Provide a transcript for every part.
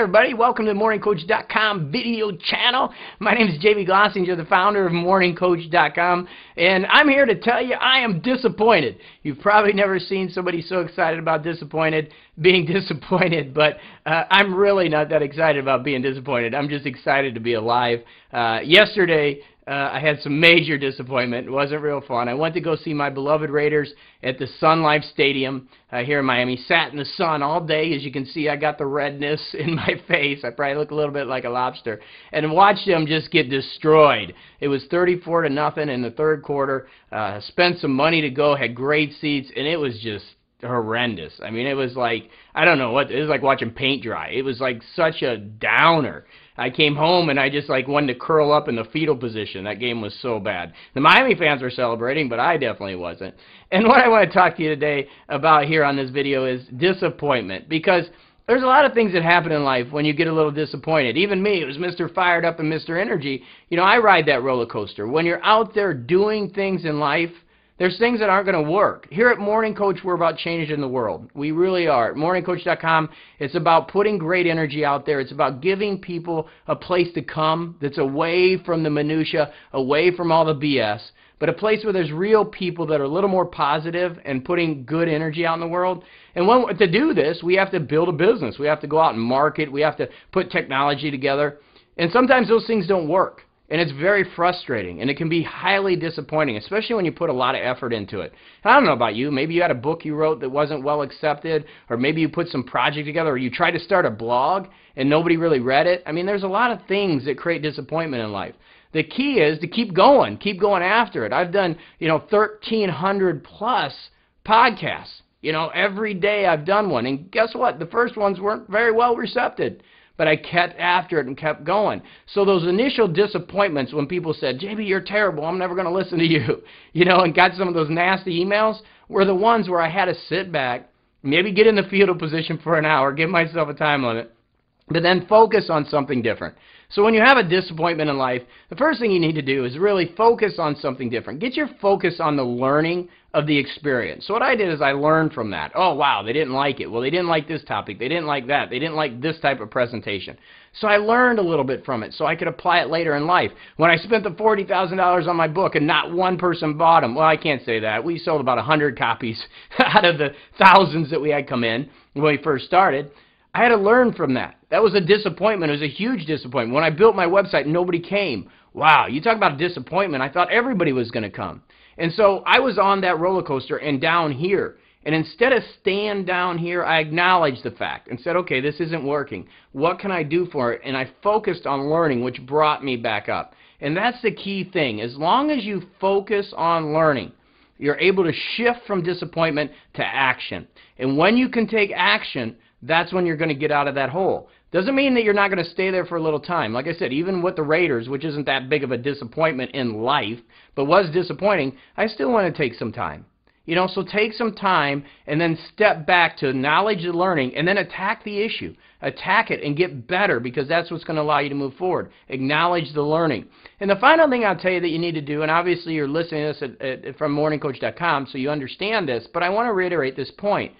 everybody. Welcome to the MorningCoach.com video channel. My name is J.B. Glossinger, the founder of MorningCoach.com, and I'm here to tell you I am disappointed. You've probably never seen somebody so excited about being disappointed, but I'm really not that excited about being disappointed. I'm just excited to be alive. Yesterday, I had some major disappointment. It wasn't real fun. I went to go see my beloved Raiders at the Sun Life Stadium here in Miami. Sat in the sun all day. As you can see, I got the redness in my face. I probably look a little bit like a lobster. And watched them just get destroyed. It was 34-0 in the third quarter. Spent some money to go, had great seats, and it was just horrendous. I mean, it was like, I don't know what, it was like watching paint dry. It was like such a downer. I came home and I just like wanted to curl up in the fetal position. That game was so bad. The Miami fans were celebrating, but I definitely wasn't. And what I want to talk to you today about here on this video is disappointment, because there's a lot of things that happen in life when you get a little disappointed. Even me, it was Mr. Fired Up and Mr. Energy. You know, I ride that roller coaster. When you're out there doing things in life, there's things that aren't going to work. Here at Morning Coach, we're about changing the world. We really are. At MorningCoach.com, it's about putting great energy out there. It's about giving people a place to come that's away from the minutia, away from all the BS, but a place where there's real people that are a little more positive and putting good energy out in the world. And to do this, we have to build a business. We have to go out and market. We have to put technology together. And sometimes those things don't work. And it's very frustrating, and it can be highly disappointing, especially when you put a lot of effort into it. And I don't know about you. Maybe you had a book you wrote that wasn't well accepted, or maybe you put some project together, or you tried to start a blog and nobody really read it. I mean, there's a lot of things that create disappointment in life. The key is to keep going after it. I've done, 1,300 plus podcasts. Every day I've done one. And guess what? The first ones weren't very well recepted. But I kept after it and kept going. So those initial disappointments when people said, JB, you're terrible, I'm never going to listen to you, and got some of those nasty emails, were the ones where I had to sit back, maybe get in the fetal position for an hour, give myself a time limit, but then focus on something different. So when you have a disappointment in life, the first thing you need to do is really focus on something different. Get your focus on the learning of the experience. So what I did is I learned from that. Oh, wow, they didn't like it. Well, they didn't like this topic. They didn't like that. They didn't like this type of presentation. So I learned a little bit from it so I could apply it later in life. When I spent the $40,000 on my book and not one person bought them, well, I can't say that. We sold about 100 copies out of the thousands that we had come in when we first started. I had to learn from that. That was a disappointment. It was a huge disappointment. When I built my website, nobody came. Wow, you talk about disappointment. I thought everybody was going to come. And so I was on that roller coaster and down here. And instead of staying down here, I acknowledged the fact and said, okay, this isn't working. What can I do for it? And I focused on learning, which brought me back up. And that's the key thing. As long as you focus on learning, you're able to shift from disappointment to action. And when you can take action, that's when you're going to get out of that hole. Doesn't mean that you're not going to stay there for a little time. Like I said, even with the Raiders, which isn't that big of a disappointment in life, but was disappointing, I still want to take some time. So take some time and then step back to acknowledge the learning and then attack the issue. Attack it and get better, because that's what's going to allow you to move forward. Acknowledge the learning. And the final thing I'll tell you that you need to do, and obviously you're listening to this from MorningCoach.com, so you understand this, but I want to reiterate this point.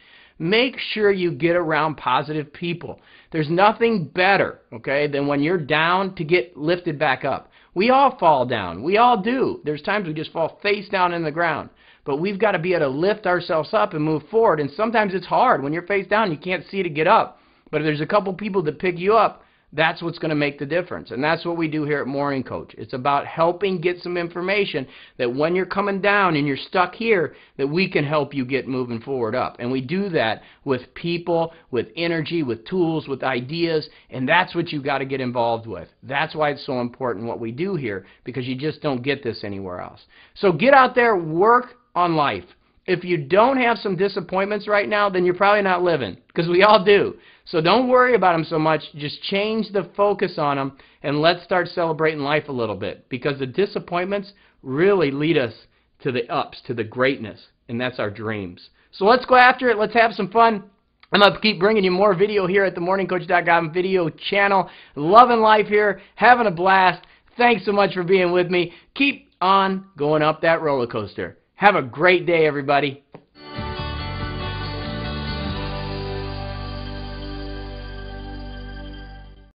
Make sure you get around positive people. There's nothing better, okay, than when you're down to get lifted back up. We all fall down. We all do. There's times we just fall face down in the ground. But we've got to be able to lift ourselves up and move forward. And sometimes it's hard. When you're face down, you can't see to get up. But if there's a couple people that pick you up, that's what's going to make the difference. And that's what we do here at Morning Coach. It's about helping get some information that when you're coming down and you're stuck here, that we can help you get moving forward up. And we do that with people, with energy, with tools, with ideas, and that's what you've got to get involved with. That's why it's so important what we do here, because you just don't get this anywhere else. So get out there, work on life. If you don't have some disappointments right now, then you're probably not living, because we all do. So don't worry about them so much. Just change the focus on them, and let's start celebrating life a little bit, because the disappointments really lead us to the ups, to the greatness, and that's our dreams. So let's go after it. Let's have some fun. I'm going to keep bringing you more video here at the MorningCoach.com video channel. Loving life here, having a blast. Thanks so much for being with me. Keep on going up that roller coaster. Have a great day, everybody.